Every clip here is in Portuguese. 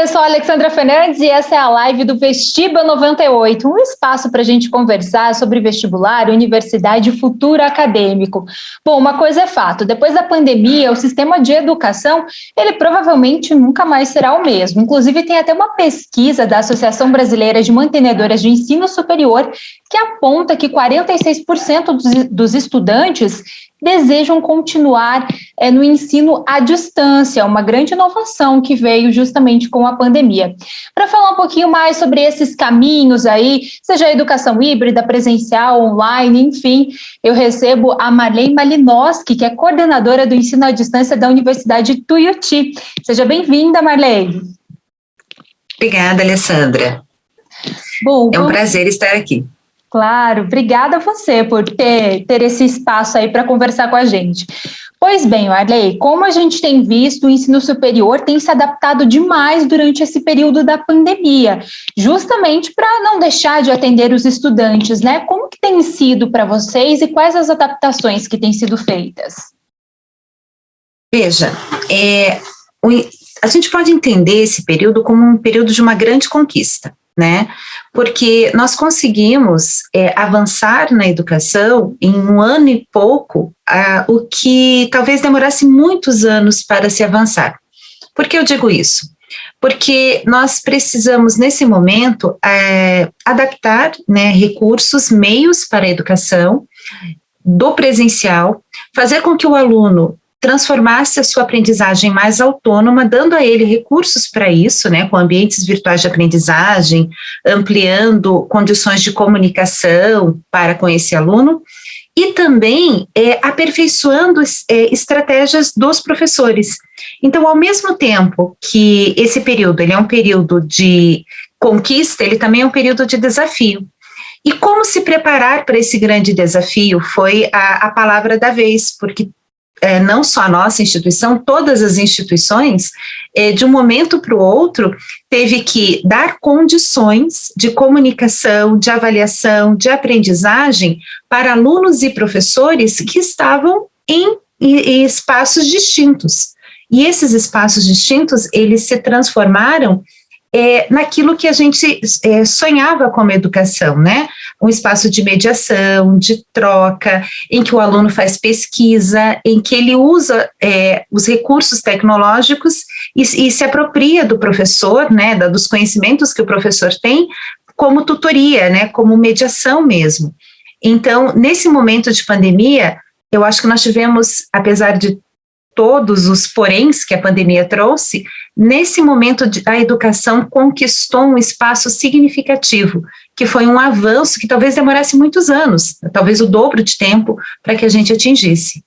eu sou a Alexandra Fernandes e essa é a live do Vestiba 98, um espaço para a gente conversar sobre vestibular, universidade e futuro acadêmico. Bom, uma coisa é fato, depois da pandemia, o sistema de educação, ele provavelmente nunca mais será o mesmo. Inclusive, tem até uma pesquisa da Associação Brasileira de Mantenedoras de Ensino Superior que aponta que 46% dos estudantes desejam continuar no ensino à distância, uma grande inovação que veio justamente com a pandemia. Para falar um pouquinho mais sobre esses caminhos aí, seja a educação híbrida, presencial, online, enfim, eu recebo a Marlene Malinowski, que é coordenadora do ensino à distância da Universidade Tuiuti. Seja bem-vinda, Marlene. Obrigada, Alessandra. Bom, é um prazer estar aqui. Claro, obrigada a você por ter esse espaço aí para conversar com a gente. Pois bem, Marlene, como a gente tem visto, o ensino superior tem se adaptado demais durante esse período da pandemia, justamente para não deixar de atender os estudantes, né? Como que tem sido para vocês e quais as adaptações que têm sido feitas? Veja, a gente pode entender esse período como um período de uma grande conquista, né? Porque nós conseguimos avançar na educação em um ano e pouco, o que talvez demorasse muitos anos para se avançar. Por que eu digo isso? Porque nós precisamos, nesse momento, adaptar, né, recursos, meios para a educação do presencial, fazer com que o aluno transformasse a sua aprendizagem mais autônoma, dando a ele recursos para isso, né, com ambientes virtuais de aprendizagem, ampliando condições de comunicação para com esse aluno, e também aperfeiçoando estratégias dos professores. Então, ao mesmo tempo que esse período ele é um período de conquista, ele também é um período de desafio. E como se preparar para esse grande desafio foi a palavra da vez, porque não só a nossa instituição, todas as instituições, de um momento para o outro, teve que dar condições de comunicação, de avaliação, de aprendizagem para alunos e professores que estavam em espaços distintos. E esses espaços distintos, eles se transformaram naquilo que a gente sonhava como educação, né? Um espaço de mediação, de troca, em que o aluno faz pesquisa, em que ele usa os recursos tecnológicos e se apropria do professor, né, dos conhecimentos que o professor tem, como tutoria, né, como mediação mesmo. Então, nesse momento de pandemia, eu acho que nós tivemos, apesar de todos os poréns que a pandemia trouxe, nesse momento a educação conquistou um espaço significativo, que foi um avanço que talvez demorasse muitos anos, talvez o dobro de tempo para que a gente atingisse.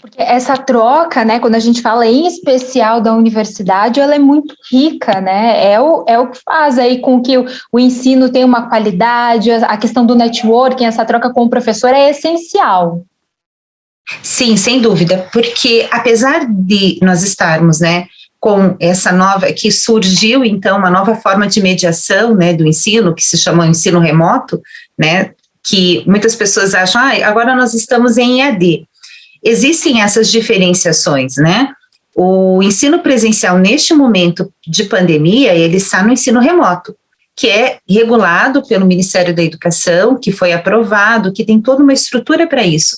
Porque essa troca, né, quando a gente fala em especial da universidade, ela é muito rica, né, é o que faz aí com que o ensino tenha uma qualidade, a questão do networking, essa troca com o professor é essencial. Sim, sem dúvida, porque apesar de nós estarmos, né, com essa nova, que surgiu então uma nova forma de mediação, né, do ensino, que se chama ensino remoto, né, que muitas pessoas acham, agora nós estamos em EAD. Existem essas diferenciações, né, o ensino presencial neste momento de pandemia, ele está no ensino remoto, que é regulado pelo Ministério da Educação, que foi aprovado, que tem toda uma estrutura para isso.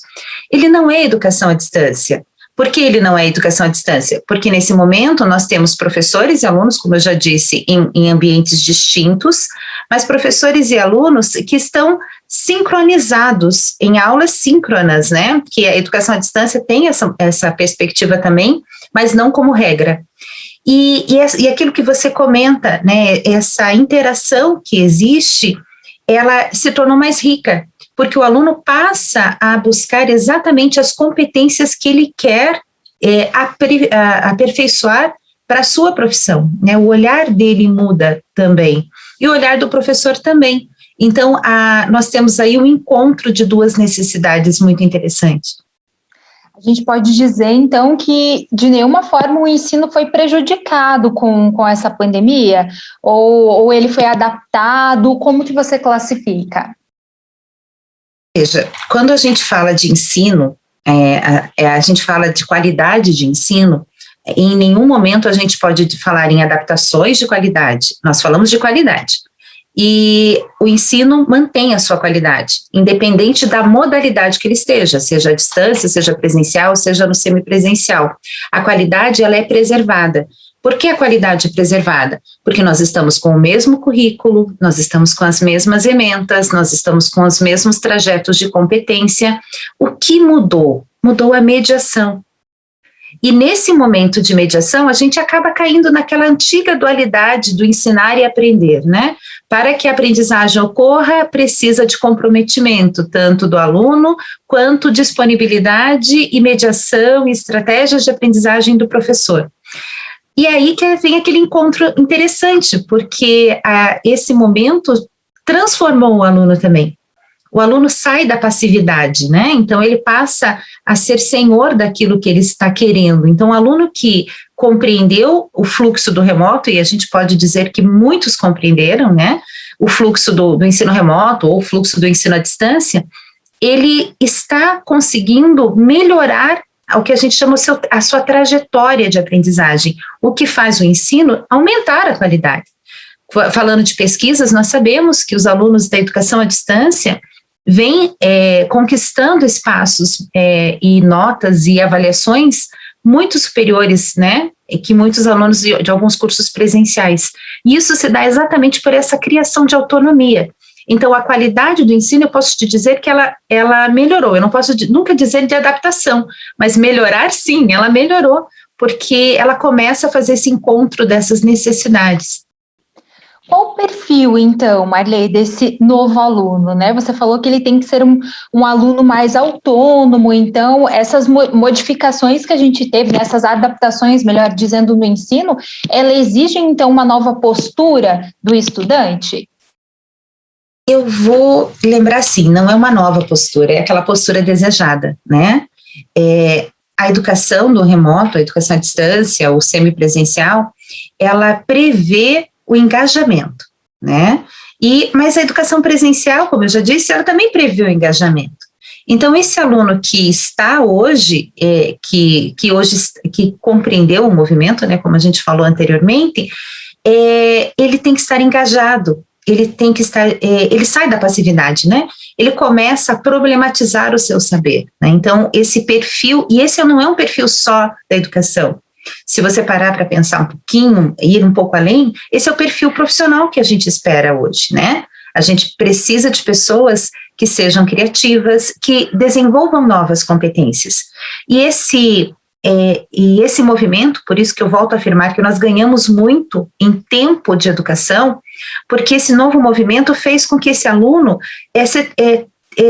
Ele não é educação à distância. Por que ele não é educação à distância? Porque nesse momento nós temos professores e alunos, como eu já disse, em ambientes distintos, mas professores e alunos que estão sincronizados, em aulas síncronas, né? Que a educação à distância tem essa perspectiva também, mas não como regra. E aquilo que você comenta, né, essa interação que existe, ela se tornou mais rica, porque o aluno passa a buscar exatamente as competências que ele quer aperfeiçoar para a sua profissão, né, o olhar dele muda também, e o olhar do professor também. Então, nós temos aí um encontro de duas necessidades muito interessantes. A gente pode dizer, então, que de nenhuma forma o ensino foi prejudicado com essa pandemia? Ou ele foi adaptado? Como que você classifica? Veja, quando a gente fala de ensino, a gente fala de qualidade de ensino, Em nenhum momento a gente pode falar em adaptações de qualidade, nós falamos de qualidade. E o ensino mantém a sua qualidade, independente da modalidade que ele esteja, seja à distância, seja presencial, seja no semipresencial. A qualidade, ela é preservada. Por que a qualidade é preservada? Porque nós estamos com o mesmo currículo, nós estamos com as mesmas ementas, nós estamos com os mesmos trajetos de competência. O que mudou? Mudou a mediação. E nesse momento de mediação, a gente acaba caindo naquela antiga dualidade do ensinar e aprender, né? Para que a aprendizagem ocorra, precisa de comprometimento, tanto do aluno, quanto disponibilidade e mediação e estratégias de aprendizagem do professor. E aí que vem aquele encontro interessante, porque esse momento transformou o aluno também. O aluno sai da passividade, né? Então ele passa a ser senhor daquilo que ele está querendo. Então o aluno que compreendeu o fluxo do remoto, e a gente pode dizer que muitos compreenderam, né? O fluxo do ensino remoto ou o fluxo do ensino à distância, ele está conseguindo melhorar o que a gente chama a sua trajetória de aprendizagem, o que faz o ensino aumentar a qualidade. Falando de pesquisas, nós sabemos que os alunos da educação à distância vêm conquistando espaços e notas e avaliações muito superiores, né, que muitos alunos de alguns cursos presenciais. E isso se dá exatamente por essa criação de autonomia. Então, a qualidade do ensino, eu posso te dizer que ela melhorou. Eu não posso nunca dizer de adaptação, mas melhorar, sim, ela melhorou, porque ela começa a fazer esse encontro dessas necessidades. Qual o perfil, então, Marley, desse novo aluno, né? Você falou que ele tem que ser um aluno mais autônomo, então essas modificações que a gente teve, né, essas adaptações, melhor dizendo, no ensino, ela exige, então, uma nova postura do estudante? Eu vou lembrar assim, não é uma nova postura, é aquela postura desejada, né? A educação do remoto, a educação à distância, o semipresencial, ela prevê o engajamento, né? Mas a educação presencial, como eu já disse, ela também prevê o engajamento. Então, esse aluno que está hoje, que compreendeu o movimento, né, como a gente falou anteriormente, ele tem que estar engajado, ele sai da passividade, né? Ele começa a problematizar o seu saber, né? Então, esse perfil, e esse não é um perfil só da educação. Se você parar para pensar um pouquinho, ir um pouco além, esse é o perfil profissional que a gente espera hoje, né? A gente precisa de pessoas que sejam criativas, que desenvolvam novas competências. E esse movimento, por isso que eu volto a afirmar que nós ganhamos muito em tempo de educação, porque esse novo movimento fez com que esse aluno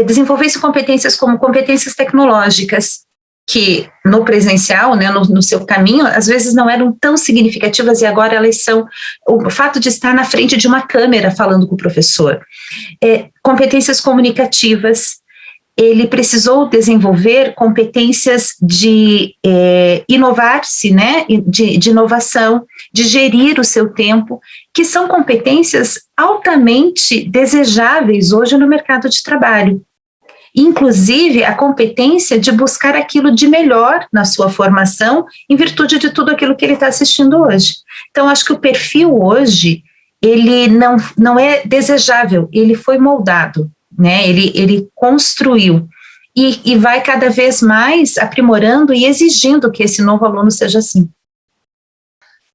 desenvolvesse competências como competências tecnológicas, que no presencial, né, no seu caminho, às vezes não eram tão significativas e agora elas são, o fato de estar na frente de uma câmera falando com o professor. Competências comunicativas, ele precisou desenvolver competências de inovar-se, né, de inovação, de gerir o seu tempo, que são competências altamente desejáveis hoje no mercado de trabalho. Inclusive, a competência de buscar aquilo de melhor na sua formação, em virtude de tudo aquilo que ele está assistindo hoje. Então, acho que o perfil hoje, ele não é desejável, ele foi moldado, né? Ele construiu e vai cada vez mais aprimorando e exigindo que esse novo aluno seja assim.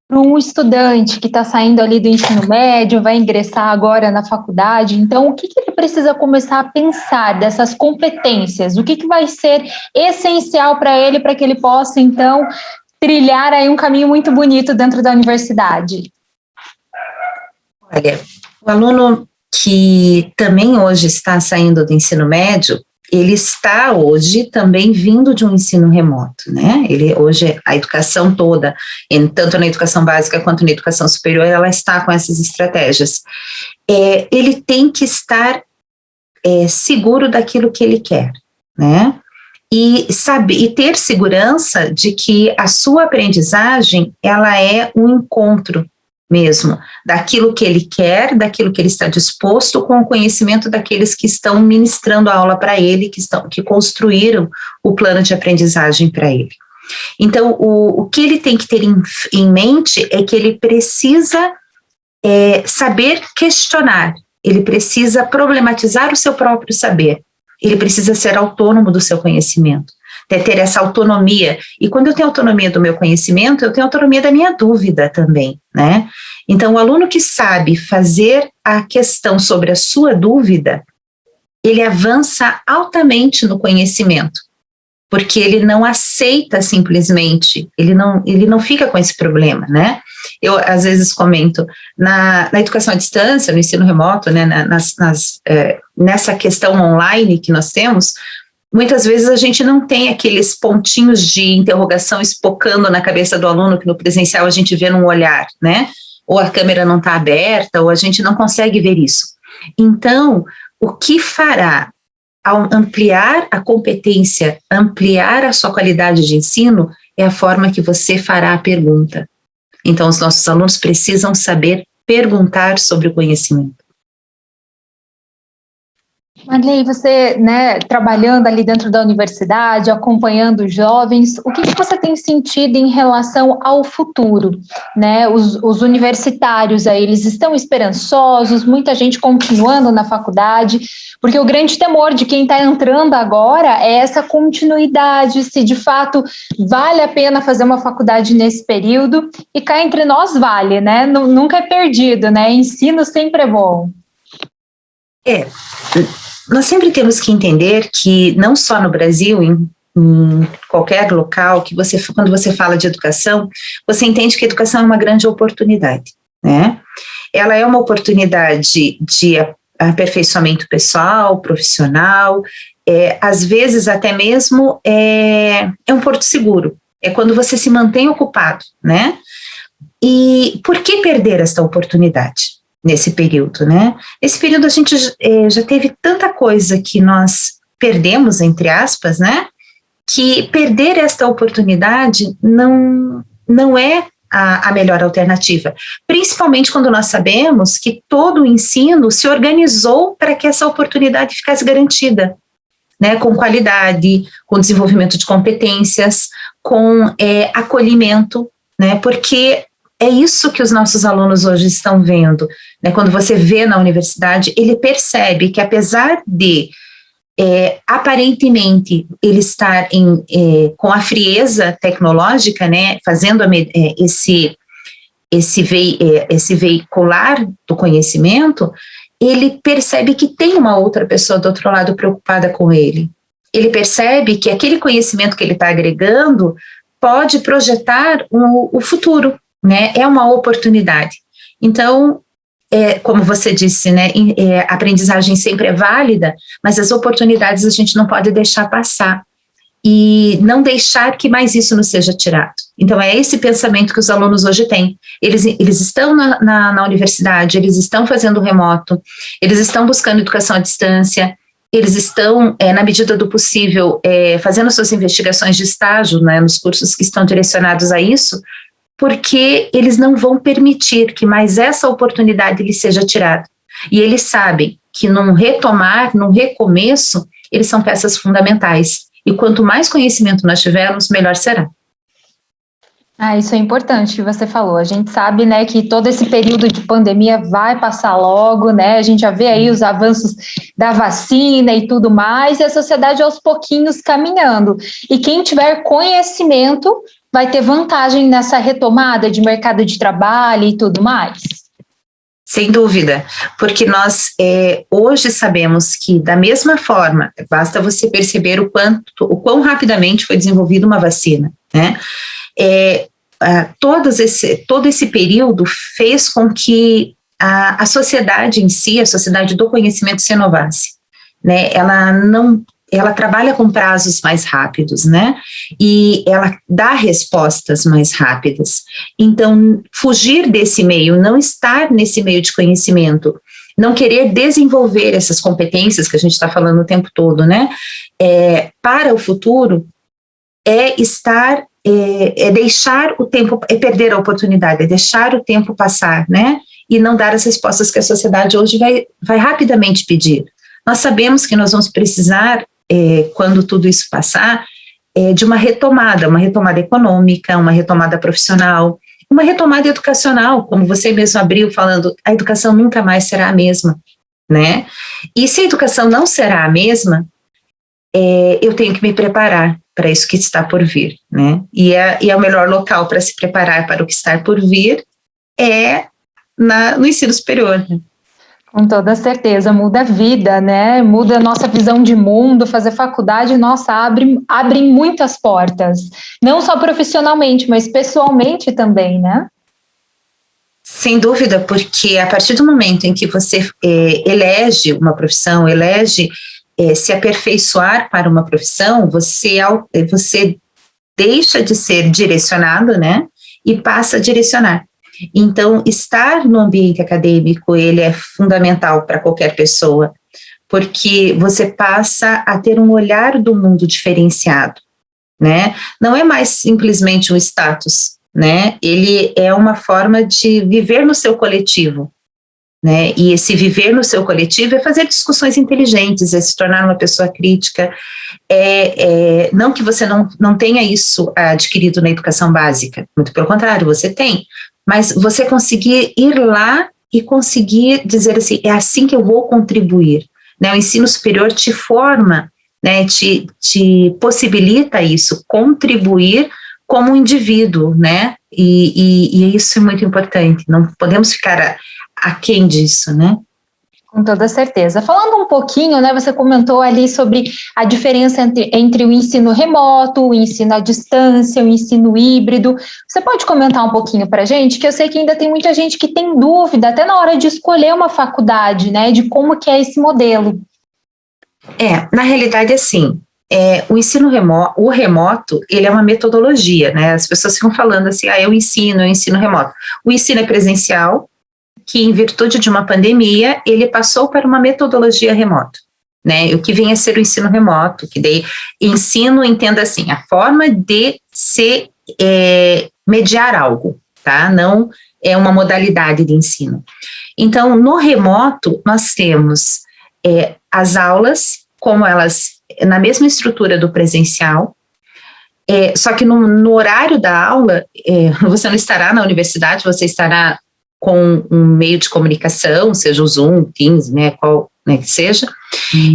Para um estudante que está saindo ali do ensino médio, vai ingressar agora na faculdade, então o que ele precisa começar a pensar dessas competências? O que vai ser essencial para ele, para que ele possa, então, trilhar aí um caminho muito bonito dentro da universidade? Olha, o aluno que também hoje está saindo do ensino médio, ele está hoje também vindo de um ensino remoto, né? Hoje a educação toda, tanto na educação básica quanto na educação superior, ela está com essas estratégias. Ele tem que estar seguro daquilo que ele quer, né? E ter segurança de que a sua aprendizagem, ela é um encontro mesmo, daquilo que ele quer, daquilo que ele está disposto, com o conhecimento daqueles que estão ministrando a aula para ele, que construíram o plano de aprendizagem para ele. Então, o que ele tem que ter em mente é que ele precisa saber questionar, ele precisa problematizar o seu próprio saber, ele precisa ser autônomo do seu conhecimento, ter essa autonomia. E quando eu tenho autonomia do meu conhecimento, eu tenho autonomia da minha dúvida também, né? Então, o aluno que sabe fazer a questão sobre a sua dúvida, ele avança altamente no conhecimento, porque ele não aceita simplesmente, ele não fica com esse problema, né? Eu, às vezes, comento, na educação à distância, no ensino remoto, né, nessa questão online que nós temos, muitas vezes a gente não tem aqueles pontinhos de interrogação espocando na cabeça do aluno, que no presencial a gente vê num olhar, né? Ou a câmera não está aberta, ou a gente não consegue ver isso. Então, o que fará ao ampliar a competência, ampliar a sua qualidade de ensino, é a forma que você fará a pergunta. Então, os nossos alunos precisam saber perguntar sobre o conhecimento. Marley, você, né, trabalhando ali dentro da universidade, acompanhando os jovens, o que você tem sentido em relação ao futuro, né? Os universitários aí, eles estão esperançosos, muita gente continuando na faculdade, porque o grande temor de quem está entrando agora é essa continuidade, se de fato vale a pena fazer uma faculdade nesse período, e cá entre nós vale, né? Nunca é perdido, né? Ensino sempre é bom. Nós sempre temos que entender que não só no Brasil, em qualquer local, que quando você fala de educação, você entende que a educação é uma grande oportunidade, né? Ela é uma oportunidade de aperfeiçoamento pessoal, profissional, às vezes até mesmo é um porto seguro, é quando você se mantém ocupado, né? E por que perder esta oportunidade? Nesse período, né? Nesse período a gente já teve tanta coisa que nós perdemos, entre aspas, né? Que perder esta oportunidade não é a melhor alternativa, principalmente quando nós sabemos que todo o ensino se organizou para que essa oportunidade ficasse garantida, né? Com qualidade, com desenvolvimento de competências, com acolhimento, né? Porque é isso que os nossos alunos hoje estão vendo, né? Quando você vê na universidade, ele percebe que apesar de, aparentemente, ele estar com a frieza tecnológica, né? Fazendo esse veicular do conhecimento, ele percebe que tem uma outra pessoa do outro lado preocupada com ele. Ele percebe que aquele conhecimento que ele está agregando pode projetar o futuro, né? É uma oportunidade. Então, como você disse, né, a aprendizagem sempre é válida, mas as oportunidades a gente não pode deixar passar e não deixar que mais isso nos seja tirado. Então, é esse pensamento que os alunos hoje têm. Eles estão na universidade, eles estão fazendo remoto, eles estão buscando educação à distância, eles estão, na medida do possível, fazendo suas investigações de estágio, né, nos cursos que estão direcionados a isso, porque eles não vão permitir que mais essa oportunidade lhe seja tirada. E eles sabem que num retomar, num recomeço, eles são peças fundamentais. E quanto mais conhecimento nós tivermos, melhor será. Isso é importante que você falou. A gente sabe, né, que todo esse período de pandemia vai passar logo, né? A gente já vê aí os avanços da vacina e tudo mais, e a sociedade aos pouquinhos caminhando. E quem tiver conhecimento vai ter vantagem nessa retomada de mercado de trabalho e tudo mais? Sem dúvida, porque nós hoje sabemos que, da mesma forma, basta você perceber o quão rapidamente foi desenvolvida uma vacina, né? Todo esse período fez com que a sociedade em si, a sociedade do conhecimento se inovasse, né? Ela trabalha com prazos mais rápidos, né? E ela dá respostas mais rápidas. Então, fugir desse meio, não estar nesse meio de conhecimento, não querer desenvolver essas competências que a gente está falando o tempo todo, né? Para o futuro, deixar o tempo, perder a oportunidade, deixar o tempo passar, né? E não dar as respostas que a sociedade hoje vai rapidamente pedir. Nós sabemos que nós vamos precisar, quando tudo isso passar, de uma retomada econômica, uma retomada profissional, uma retomada educacional, como você mesmo abriu falando, a educação nunca mais será a mesma, né? E se a educação não será a mesma, eu tenho que me preparar para isso que está por vir, né? E o melhor local para se preparar para o que está por vir é no ensino superior, né? Com toda certeza, muda a vida, né? Muda a nossa visão de mundo, fazer faculdade, nossa, abre muitas portas. Não só profissionalmente, mas pessoalmente também, né? Sem dúvida, porque a partir do momento em que você elege uma profissão, se aperfeiçoar para uma profissão, você deixa de ser direcionado, né? E passa a direcionar. Então, estar no ambiente acadêmico, ele é fundamental para qualquer pessoa, porque você passa a ter um olhar do mundo diferenciado, né? Não é mais simplesmente um status, né? Ele é uma forma de viver no seu coletivo, né? E esse viver no seu coletivo é fazer discussões inteligentes, é se tornar uma pessoa crítica, não que você não tenha isso adquirido na educação básica, muito pelo contrário, você tem, mas você conseguir ir lá e conseguir dizer assim, é assim que eu vou contribuir, né? O ensino superior te forma, né? Te possibilita isso, contribuir como um indivíduo, né? E isso é muito importante, não podemos ficar aquém disso, né? Com toda certeza. Falando um pouquinho, né, você comentou ali sobre a diferença entre o ensino remoto, o ensino à distância, o ensino híbrido. Você pode comentar um pouquinho para a gente? Que eu sei que ainda tem muita gente que tem dúvida, até na hora de escolher uma faculdade, né, de como que é esse modelo. Na realidade, assim, o ensino remoto, ele é uma metodologia, né? As pessoas ficam falando assim, eu ensino remoto. O ensino é presencial, que em virtude de uma pandemia, ele passou para uma metodologia remota, né? O que vem a ser o ensino remoto, que daí ensino, entenda assim, a forma de se mediar algo, tá? Não é uma modalidade de ensino. Então, no remoto, nós temos as aulas, como elas, na mesma estrutura do presencial, só que no horário da aula, você não estará na universidade, você estará com um meio de comunicação, seja o Zoom, Teams, né, qual que seja,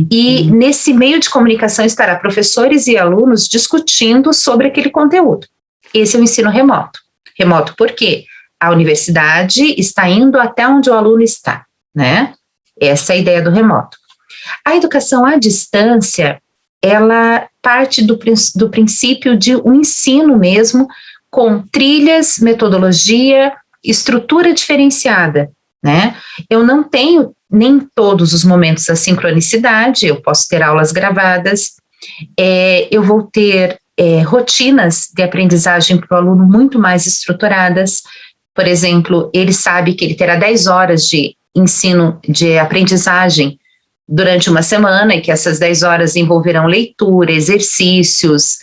e nesse meio de comunicação estará professores e alunos discutindo sobre aquele conteúdo. Esse é o ensino remoto. Remoto por quê? A universidade está indo até onde o aluno está, né? Essa é a ideia do remoto. A educação à distância, ela parte do princípio de um ensino mesmo, com trilhas, metodologia, estrutura diferenciada, né? Eu não tenho nem todos os momentos a sincronicidade, eu posso ter aulas gravadas, eu vou ter rotinas de aprendizagem para o aluno muito mais estruturadas. Por exemplo, ele sabe que ele terá 10 horas de ensino, de aprendizagem durante uma semana, e que essas 10 horas envolverão leitura, exercícios,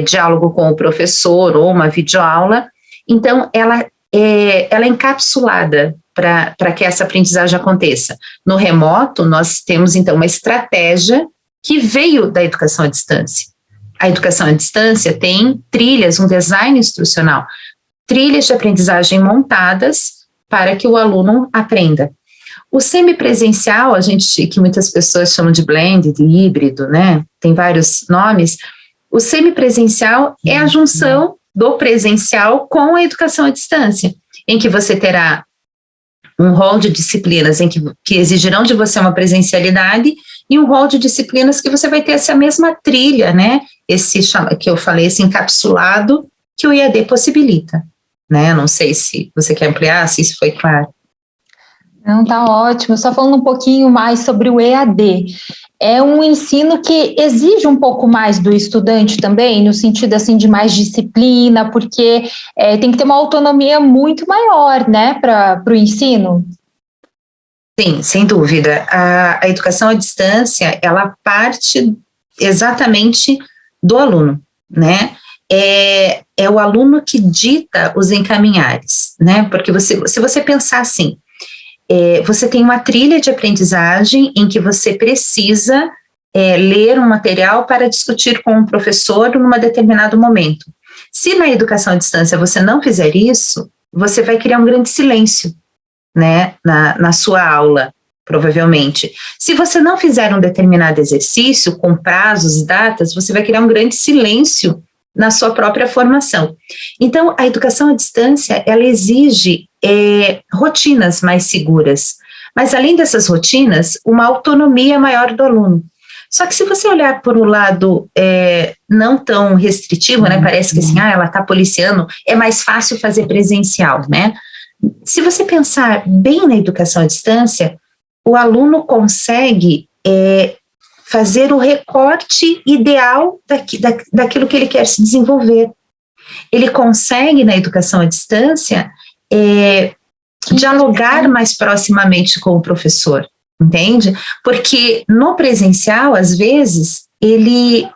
diálogo com o professor ou uma videoaula. Então, ela é encapsulada para que essa aprendizagem aconteça. No remoto, nós temos, então, uma estratégia que veio da educação à distância. A educação à distância tem trilhas, um design instrucional, trilhas de aprendizagem montadas para que o aluno aprenda. O semipresencial, que muitas pessoas chamam de blend, de híbrido, né? Tem vários nomes. O semipresencial é a junção do presencial com a educação à distância, em que você terá um rol de disciplinas que exigirão de você uma presencialidade e um rol de disciplinas que você vai ter essa mesma trilha, né? Que eu falei, esse encapsulado que o IAD possibilita, né? Não sei se você quer ampliar, se isso foi claro. Não, tá ótimo. Só falando um pouquinho mais sobre o EAD. É um ensino que exige um pouco mais do estudante também, no sentido assim de mais disciplina, porque tem que ter uma autonomia muito maior, né, para o ensino. Sim, sem dúvida. A educação à distância, ela parte exatamente do aluno, né? É o aluno que dita os encaminhares, né? Porque se você pensar assim, você tem uma trilha de aprendizagem em que você precisa ler um material para discutir com um professor num determinado momento. Se na educação à distância você não fizer isso, você vai criar um grande silêncio, né, na sua aula, provavelmente. Se você não fizer um determinado exercício com prazos, datas, você vai criar um grande silêncio na sua própria formação. Então, a educação à distância, ela exige rotinas mais seguras, mas além dessas rotinas, uma autonomia maior do aluno. Só que se você olhar por um lado não tão restritivo, né, parece que assim, ela está policiando, é mais fácil fazer presencial, né? Se você pensar bem na educação à distância, o aluno consegue fazer o recorte ideal daquilo que ele quer se desenvolver. Ele consegue, na educação à distância, dialogar mais proximamente com o professor, entende? Porque no presencial, às vezes, ele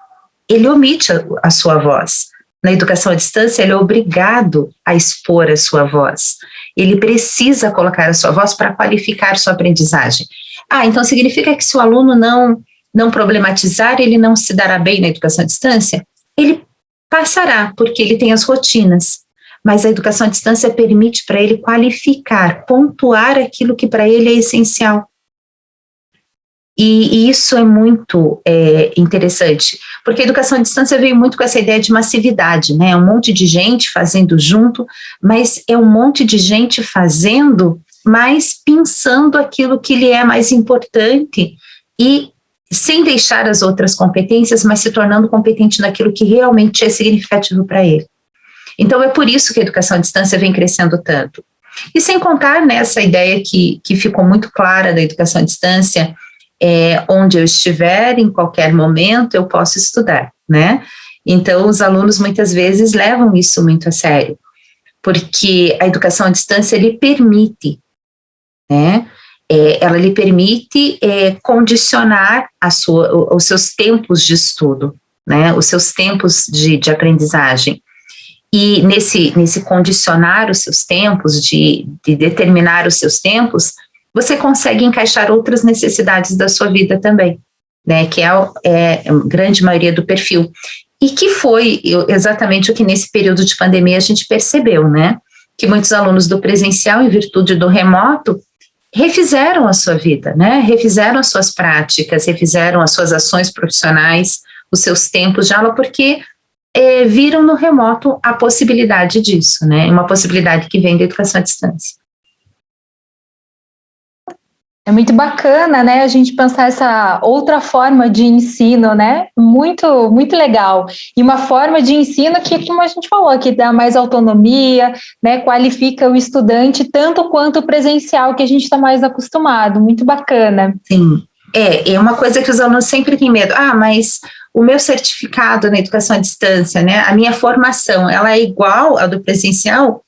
omite a sua voz. Na educação à distância, ele é obrigado a expor a sua voz. Ele precisa colocar a sua voz para qualificar sua aprendizagem. Então significa que se o aluno não problematizar, ele não se dará bem na educação à distância? Ele passará, porque ele tem as rotinas. Mas a educação à distância permite para ele qualificar, pontuar aquilo que para ele é essencial. E isso é muito interessante, porque a educação à distância veio muito com essa ideia de massividade, né? Um monte de gente fazendo junto, mas é um monte de gente fazendo, mas pensando aquilo que lhe é mais importante e sem deixar as outras competências, mas se tornando competente naquilo que realmente é significativo para ele. Então é por isso que a educação à distância vem crescendo tanto. E sem contar nessa ideia que ficou muito clara da educação à distância, onde eu estiver, em qualquer momento, eu posso estudar, né? Então, os alunos muitas vezes levam isso muito a sério, porque a educação à distância lhe permite, né? Ela lhe permite condicionar os seus tempos de estudo, né? Os seus tempos de aprendizagem. E nesse condicionar os seus tempos, de determinar os seus tempos, você consegue encaixar outras necessidades da sua vida também, né, que é a grande maioria do perfil. E que foi exatamente o que nesse período de pandemia a gente percebeu, né, que muitos alunos do presencial, em virtude do remoto, refizeram a sua vida, né, refizeram as suas práticas, refizeram as suas ações profissionais, os seus tempos de aula, porque viram no remoto a possibilidade disso, né, uma possibilidade que vem da educação à distância. É muito bacana, né, a gente pensar essa outra forma de ensino, né, muito, muito legal. E uma forma de ensino que, como a gente falou, que dá mais autonomia, né, qualifica o estudante tanto quanto o presencial, que a gente está mais acostumado. Muito bacana. Sim, é uma coisa que os alunos sempre têm medo. Mas o meu certificado na educação à distância, né, a minha formação, ela é igual à do presencial?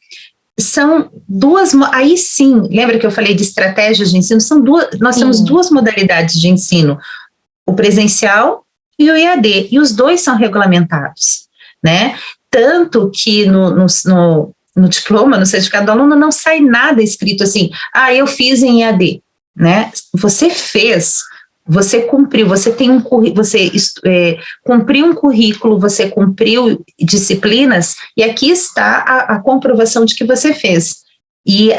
São duas, aí sim, lembra que eu falei de estratégias de ensino? Nós temos duas modalidades de ensino, o presencial e o EAD, e os dois são regulamentados, né? Tanto que no diploma, no certificado do aluno, não sai nada escrito assim, eu fiz em EAD, né? Você fez, você cumpriu, você tem você cumpriu um currículo, você cumpriu disciplinas, e aqui está a comprovação de que você fez, e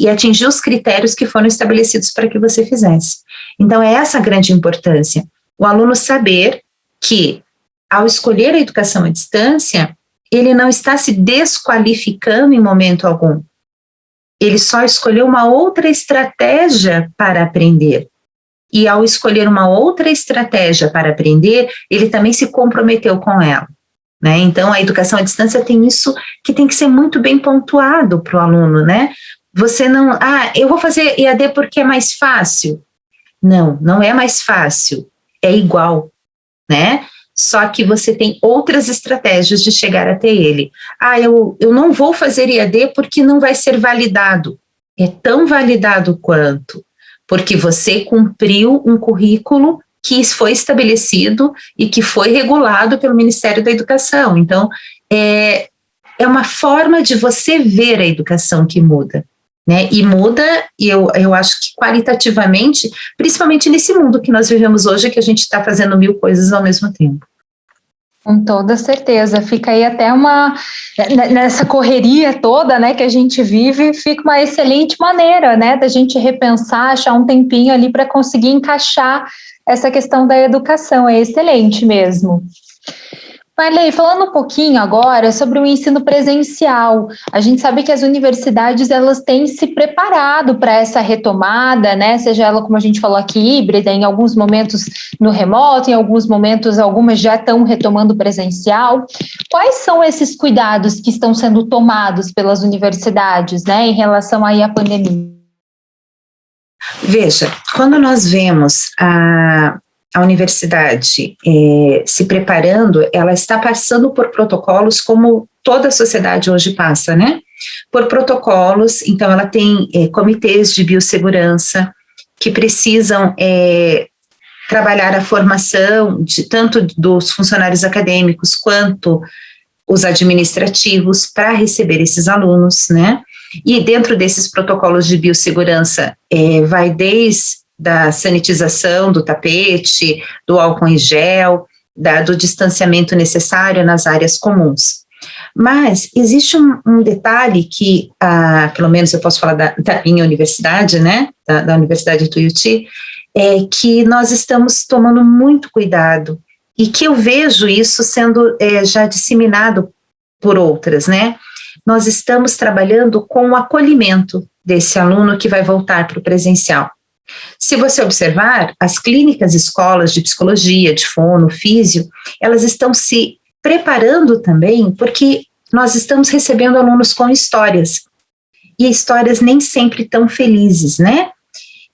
atingiu os critérios que foram estabelecidos para que você fizesse. Então, é essa a grande importância, o aluno saber que, ao escolher a educação à distância, ele não está se desqualificando em momento algum, ele só escolheu uma outra estratégia para aprender. E ao escolher uma outra estratégia para aprender, ele também se comprometeu com ela, né? Então, a educação à distância tem isso que tem que ser muito bem pontuado para o aluno, né? Você não, eu vou fazer EAD porque é mais fácil. Não é mais fácil, é igual, né? Só que você tem outras estratégias de chegar até ele. Eu não vou fazer EAD porque não vai ser validado. É tão validado quanto, porque você cumpriu um currículo que foi estabelecido e que foi regulado pelo Ministério da Educação. Então, é uma forma de você ver a educação que muda, né? E muda, e eu acho que qualitativamente, principalmente nesse mundo que nós vivemos hoje, que a gente está fazendo 1000 coisas ao mesmo tempo. Com toda certeza, fica aí até nessa correria toda, né, que a gente vive, fica uma excelente maneira, né, da gente repensar, achar um tempinho ali para conseguir encaixar essa questão da educação, é excelente mesmo. Marley, falando um pouquinho agora sobre o ensino presencial, a gente sabe que as universidades elas têm se preparado para essa retomada, né? Seja ela, como a gente falou aqui, híbrida, em alguns momentos no remoto, em alguns momentos algumas já estão retomando presencial. Quais são esses cuidados que estão sendo tomados pelas universidades, né, em relação aí à pandemia? Veja, quando nós vemos a universidade se preparando, ela está passando por protocolos como toda a sociedade hoje passa, né? Por protocolos, então ela tem comitês de biossegurança que precisam trabalhar a formação tanto dos funcionários acadêmicos quanto os administrativos para receber esses alunos, né? E dentro desses protocolos de biossegurança vai desde da sanitização do tapete, do álcool em gel, do distanciamento necessário nas áreas comuns. Mas existe um detalhe que, pelo menos eu posso falar da minha universidade, né, da Universidade de Tuiuti, que nós estamos tomando muito cuidado e que eu vejo isso sendo já disseminado por outras, né? Nós estamos trabalhando com o acolhimento desse aluno que vai voltar para o presencial. Se você observar, as clínicas, escolas de psicologia, de fono, físio, elas estão se preparando também porque nós estamos recebendo alunos com histórias, e histórias nem sempre tão felizes, né?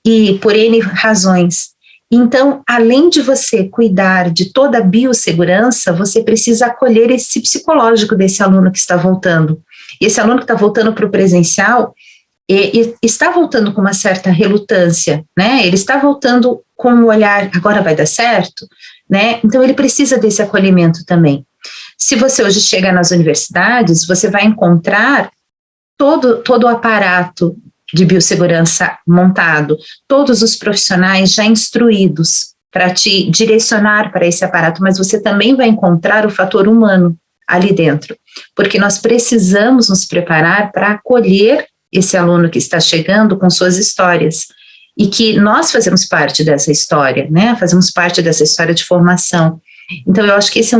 E por N razões. Então, além de você cuidar de toda a biossegurança, você precisa acolher esse psicológico desse aluno que está voltando. E esse aluno que está voltando para o presencial, e está voltando com uma certa relutância, né? Ele está voltando com um olhar, agora vai dar certo, né? Então ele precisa desse acolhimento também. Se você hoje chega nas universidades, você vai encontrar todo o aparato de biossegurança montado, todos os profissionais já instruídos para te direcionar para esse aparato, mas você também vai encontrar o fator humano ali dentro, porque nós precisamos nos preparar para acolher esse aluno que está chegando com suas histórias, e que nós fazemos parte dessa história, né, fazemos parte dessa história de formação. Então eu acho que esse é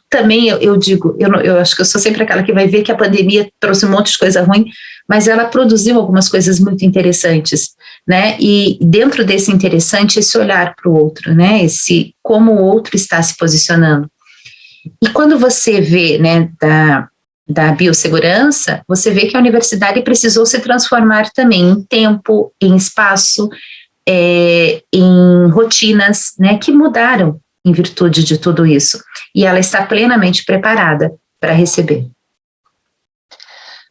também eu digo, eu acho que eu sou sempre aquela que vai ver que a pandemia trouxe um monte de coisa ruim, mas ela produziu algumas coisas muito interessantes, né, e dentro desse interessante, esse olhar para o outro, né, esse como o outro está se posicionando. E quando você vê, né, da biossegurança, você vê que a universidade precisou se transformar também em tempo, em espaço, em rotinas, né, que mudaram em virtude de tudo isso. E ela está plenamente preparada para receber.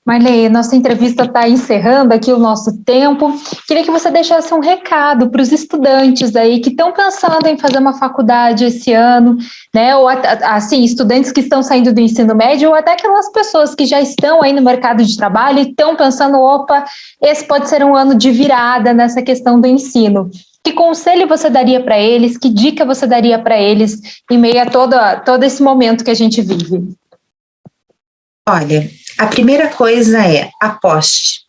Marley, nossa entrevista está encerrando aqui o nosso tempo. Queria que você deixasse um recado para os estudantes aí que estão pensando em fazer uma faculdade esse ano, né? Ou assim, estudantes que estão saindo do ensino médio, ou até aquelas pessoas que já estão aí no mercado de trabalho e estão pensando, opa, esse pode ser um ano de virada nessa questão do ensino. Que conselho você daria para eles? Que dica você daria para eles em meio a todo esse momento que a gente vive? Olha, a primeira coisa é aposte.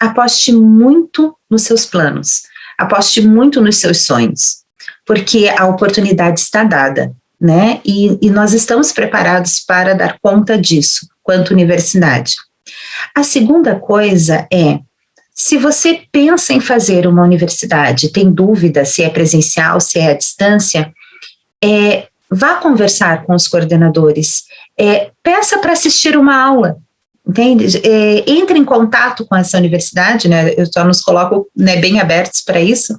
Aposte muito nos seus planos. Aposte muito nos seus sonhos, porque a oportunidade está dada, né? E nós estamos preparados para dar conta disso, quanto universidade. A segunda coisa é, se você pensa em fazer uma universidade, tem dúvida se é presencial, se é à distância, vá conversar com os coordenadores, peça para assistir uma aula, entende? Entre em contato com essa universidade, né? Eu só nos coloco, né, bem abertos para isso.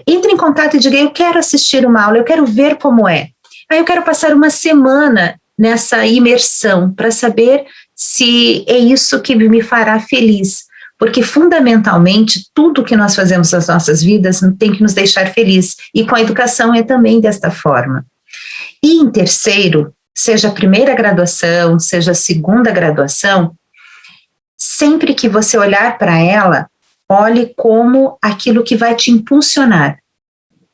Entre em contato e diga, eu quero assistir uma aula, eu quero ver como é. Aí eu quero passar uma semana nessa imersão para saber se é isso que me fará feliz. Porque, fundamentalmente, tudo que nós fazemos nas nossas vidas tem que nos deixar felizes. E com a educação é também desta forma. E, em terceiro, seja a primeira graduação, seja a segunda graduação, sempre que você olhar para ela, olhe como aquilo que vai te impulsionar,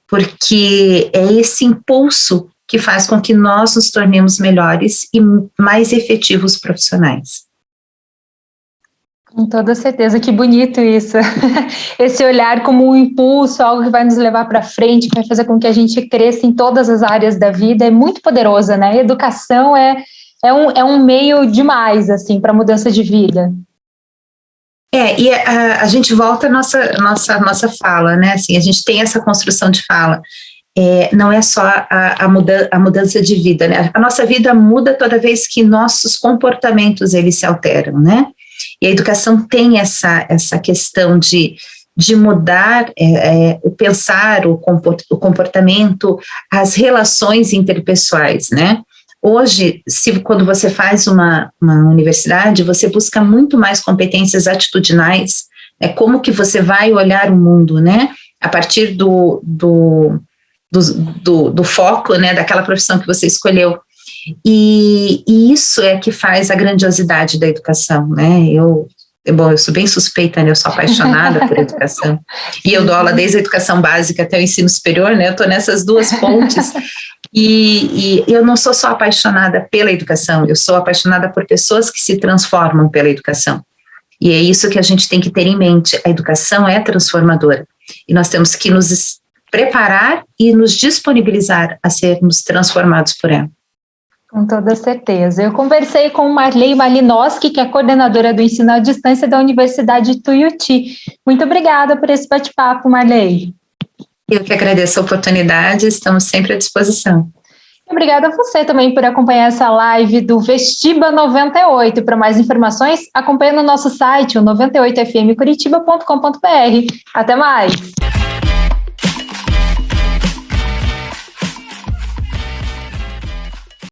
porque é esse impulso que faz com que nós nos tornemos melhores e mais efetivos profissionais. Com toda certeza, que bonito isso. Esse olhar como um impulso, algo que vai nos levar para frente, que vai fazer com que a gente cresça em todas as áreas da vida, é muito poderosa, né? A educação é um meio demais, assim, para mudança de vida. E a gente volta à nossa fala, né? Assim, a gente tem essa construção de fala. Não é só a mudança de vida, né? A nossa vida muda toda vez que nossos comportamentos eles se alteram, né? E a educação tem essa questão de mudar o pensar, o comportamento, as relações interpessoais, né? Hoje, quando você faz uma universidade, você busca muito mais competências atitudinais, né? Como que você vai olhar o mundo, né? A partir do foco, né? Daquela profissão que você escolheu. E isso é que faz a grandiosidade da educação, né? Eu sou bem suspeita, né? Eu sou apaixonada por educação. E eu dou aula desde a educação básica até o ensino superior, né? Eu estou nessas duas pontes. E eu não sou só apaixonada pela educação, eu sou apaixonada por pessoas que se transformam pela educação. E é isso que a gente tem que ter em mente. A educação é transformadora. E nós temos que nos preparar e nos disponibilizar a sermos transformados por ela. Com toda certeza. Eu conversei com Marley Malinowski, que é coordenadora do ensino à distância da Universidade Tuiuti. Muito obrigada por esse bate-papo, Marley. Eu que agradeço a oportunidade, estamos sempre à disposição. Obrigada a você também por acompanhar essa live do Vestiba 98. Para mais informações, acompanhe no nosso site, o 98fmcuritiba.com.br. Até mais!